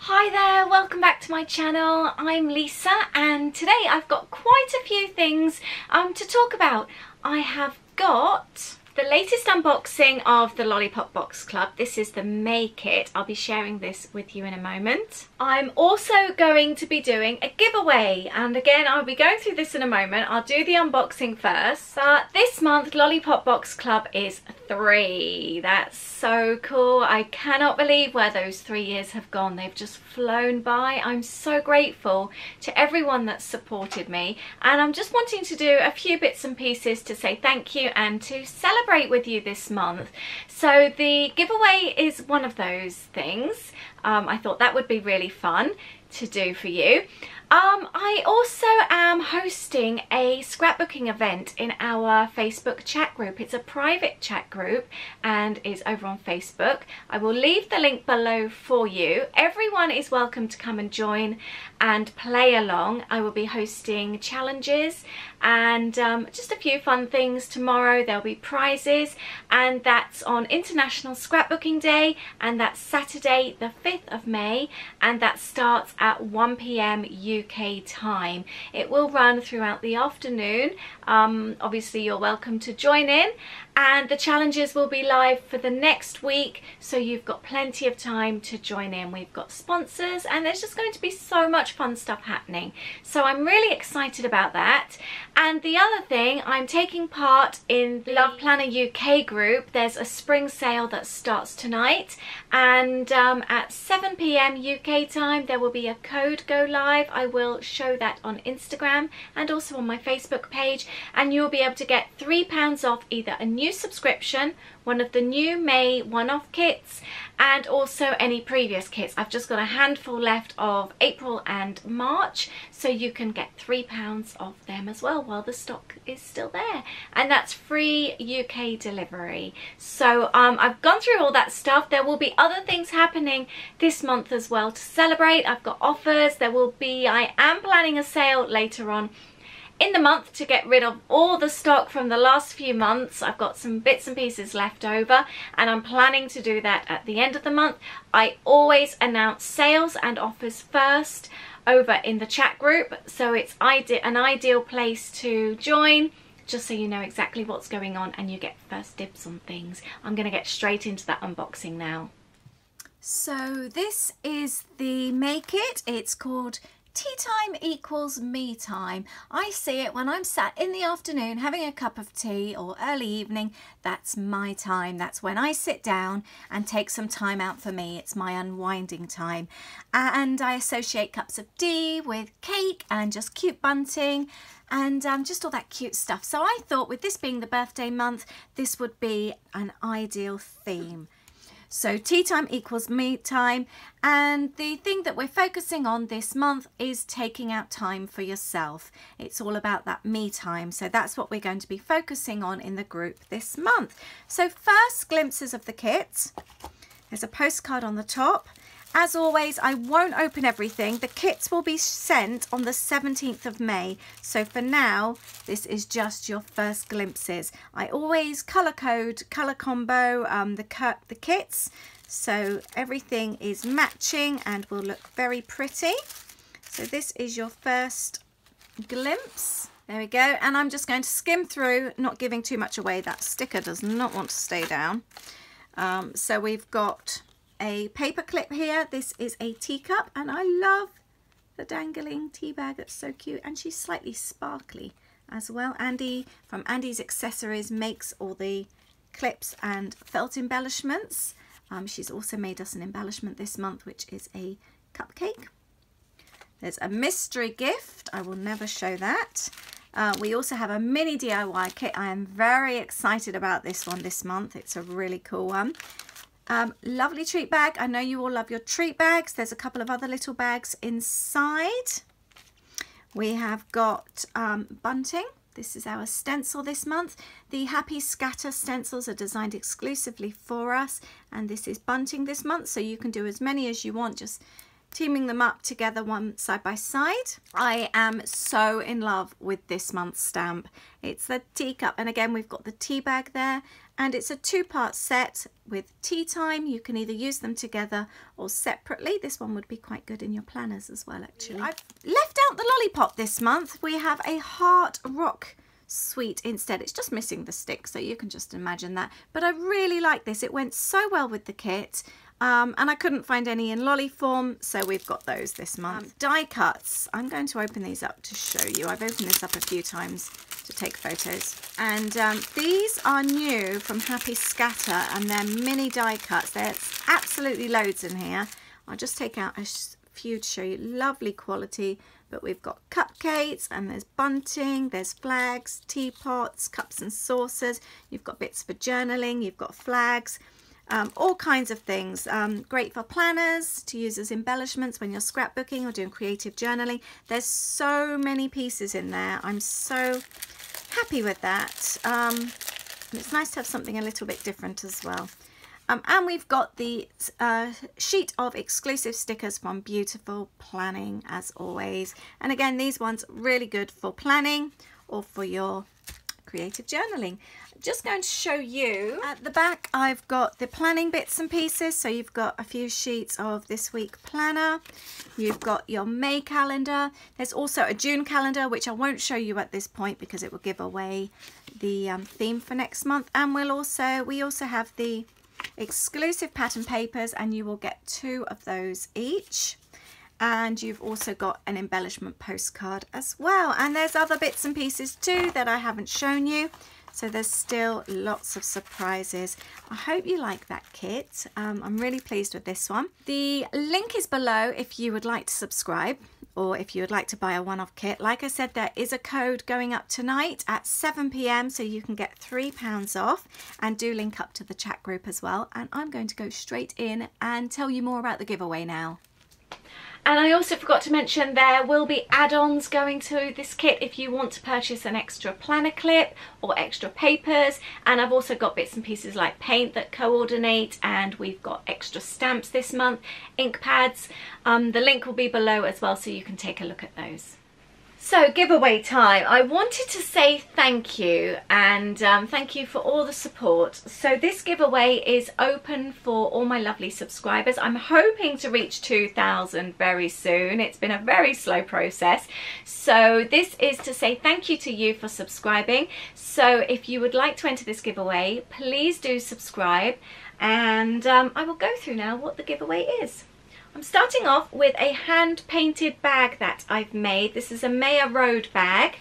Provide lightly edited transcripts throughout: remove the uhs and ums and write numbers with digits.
Hi there, welcome back to my channel. I'm Lisa and today I've got quite a few things to talk about. I have got the latest unboxing of the Lollipop Box Club. This is the May kit. I'll be sharing this with you in a moment. I'm also going to be doing a giveaway, and again I'll be going through this in a moment. I'll do the unboxing first. But this month Lollipop Box Club is 3. That's so cool. I cannot believe where those 3 years have gone. They've just flown by. I'm so grateful to everyone that's supported me, and I'm just wanting to do a few bits and pieces to say thank you and to celebrate with you this month. So the giveaway is one of those things. I thought that would be really fun to do for you. I also am hosting a scrapbooking event in our Facebook chat group. It's a private chat group and is over on Facebook. I will leave the link below for you. Everyone is welcome to come and join and play along. I will be hosting challenges and just a few fun things tomorrow. There'll be prizes, and that's on International Scrapbooking Day, and that's Saturday the 5th of May, and that starts at 1 p.m. UK time. It will run throughout the afternoon. Obviously you're welcome to join in, and the challenges will be live for the next week, so you've got plenty of time to join in. We've got sponsors and there's just going to be so much fun stuff happening, so I'm really excited about that. And the other thing, I'm taking part in the Love Planner UK group. There's a spring sale that starts tonight, and at 7 p.m. UK time there will be a code go live. I will show that on Instagram and also on my Facebook page, and you'll be able to get £3 off either a new subscription, one of the new May one-off kits, and also any previous kits. I've just got a handful left of April and March, so you can get £3 off them as well while the stock is still there, and that's free UK delivery. So I've gone through all that stuff. There will be other things happening this month as well to celebrate. I've got offers. I am planning a sale later on in the month to get rid of all the stock from the last few months. I've got some bits and pieces left over, and I'm planning to do that at the end of the month. I always announce sales and offers first over in the chat group, so it's an ideal place to join, just so you know exactly what's going on and you get first dibs on things. I'm going to get straight into that unboxing now. So this is the May kit. It's called Tea Time Equals Me Time. I see it when I'm sat in the afternoon having a cup of tea, or early evening. That's my time. That's when I sit down and take some time out for me. It's my unwinding time. And I associate cups of tea with cake and just cute bunting and just all that cute stuff. So I thought, with this being the birthday month, this would be an ideal theme. So tea time equals me time, and the thing that we're focusing on this month is taking out time for yourself. It's all about that me time, so that's what we're going to be focusing on in the group this month. So first glimpses of the kit. There's a postcard on the top. As always, I won't open everything. The kits will be sent on the 17th of May. So for now, this is just your first glimpses. I always colour code, colour combo the kits, so everything is matching and will look very pretty. So this is your first glimpse. There we go. And I'm just going to skim through, not giving too much away. That sticker does not want to stay down. So we've got a paper clip here. This is a teacup, and I love the dangling tea bag. That's so cute, and she's slightly sparkly as well. Andy from Andy's Accessories makes all the clips and felt embellishments. She's also made us an embellishment this month, which is a cupcake. There's a mystery gift. I will never show that. We also have a mini DIY kit. I am very excited about this one this month. It's a really cool one. Lovely treat bag. I know you all love your treat bags. There's a couple of other little bags inside. We have got bunting. This is our stencil this month. The Happy Scatter stencils are designed exclusively for us, and this is bunting this month, so you can do as many as you want, just teaming them up together one side by side. I am so in love with this month's stamp. It's the teacup, and again we've got the tea bag there, and it's a 2-part set with tea time. You can either use them together or separately. This one would be quite good in your planners as well, actually. I've left out the lollipop this month. We have a heart rock sweet instead. It's just missing the stick, so you can just imagine that. But I really like this. It went so well with the kit. And I couldn't find any in lolly form, so we've got those this month. Die cuts. I'm going to open these up to show you. I've opened this up a few times to take photos. And these are new from Happy Scatter, and they're mini die cuts. There's absolutely loads in here. I'll just take out a few to show you. Lovely quality. But we've got cupcakes, and there's bunting, there's flags, teapots, cups and saucers. You've got bits for journaling, you've got flags. All kinds of things. Great for planners to use as embellishments when you're scrapbooking or doing creative journaling. There's so many pieces in there. I'm so happy with that. And it's nice to have something a little bit different as well. And we've got the sheet of exclusive stickers from Beautiful Planning, as always. And again, these ones really good for planning or for your creative journaling. Just going to show you at the back. I've got the planning bits and pieces, so you've got a few sheets of this week planner, you've got your May calendar, there's also a June calendar which I won't show you at this point because it will give away the theme for next month. And we also have the exclusive pattern papers, and you will get 2 of those each. And you've also got an embellishment postcard as well, and there's other bits and pieces too that I haven't shown you. So there's still lots of surprises. I hope you like that kit. I'm really pleased with this one. The link is below if you would like to subscribe or if you would like to buy a one-off kit. Like I said, there is a code going up tonight at 7 p.m. so you can get £3 off, and do link up to the chat group as well. And I'm going to go straight in and tell you more about the giveaway now. And I also forgot to mention there will be add-ons going to this kit if you want to purchase an extra planner clip or extra papers. And I've also got bits and pieces like paint that coordinate, and we've got extra stamps this month, ink pads. The link will be below as well, so you can take a look at those. So giveaway time. I wanted to say thank you, and thank you for all the support. So this giveaway is open for all my lovely subscribers. I'm hoping to reach 2,000 very soon. It's been a very slow process. So this is to say thank you to you for subscribing. So if you would like to enter this giveaway, please do subscribe, and I will go through now what the giveaway is. I'm starting off with a hand-painted bag that I've made. This is a Maya Road bag,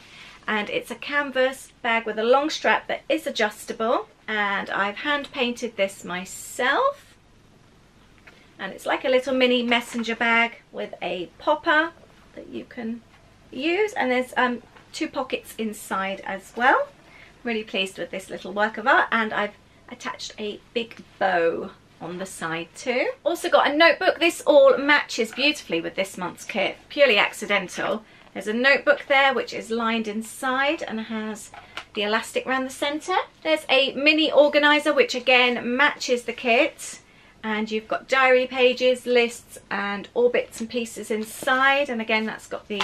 and it's a canvas bag with a long strap that is adjustable, and I've hand-painted this myself. And it's like a little mini messenger bag with a popper that you can use, and there's 2 pockets inside as well. Really pleased with this little work of art, and I've attached a big bow on the side too. Also got a notebook. This all matches beautifully with this month's kit, purely accidental. There's a notebook there which is lined inside and has the elastic around the centre. There's a mini organiser which again matches the kit, and you've got diary pages, lists and all bits and pieces inside, and again that's got the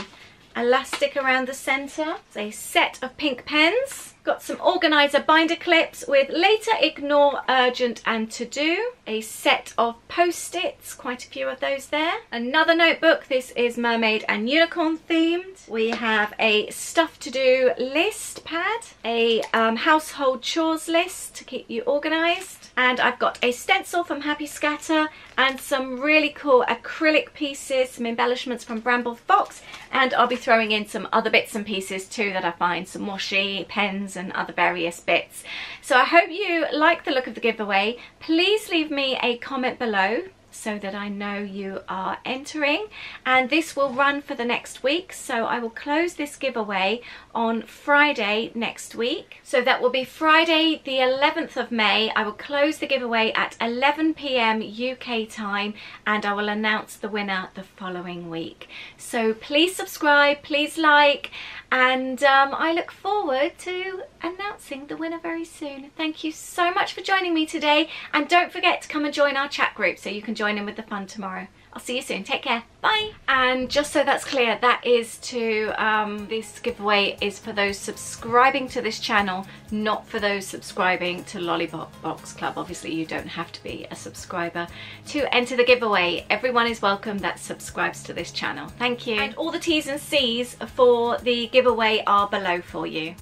elastic around the centre. It's a set of pink pens. Got some organiser binder clips with later, ignore, urgent and to do. A set of post-its, quite a few of those there. Another notebook, this is mermaid and unicorn themed. We have a stuff to do list pad, a household chores list to keep you organised. And I've got a stencil from Happy Scatter and some really cool acrylic pieces, some embellishments from Bramble Fox, and I'll be throwing in some other bits and pieces too that I find, some washi, pens and other various bits. So I hope you like the look of the giveaway. Please leave me a comment below so that I know you are entering, and this will run for the next week. So I will close this giveaway on Friday next week. So that will be Friday the 11th of May. I will close the giveaway at 11 p.m. UK time, and I will announce the winner the following week. So please subscribe, please like, and I look forward to announcing the winner very soon. Thank you so much for joining me today, and don't forget to come and join our chat group so you can join in with the fun tomorrow. I'll see you soon. Take care. Bye. And just so that's clear, that is to, this giveaway is for those subscribing to this channel, not for those subscribing to Lollipop Box Club. Obviously, you don't have to be a subscriber to enter the giveaway. Everyone is welcome that subscribes to this channel. Thank you. And all the T's and C's for the giveaway are below for you.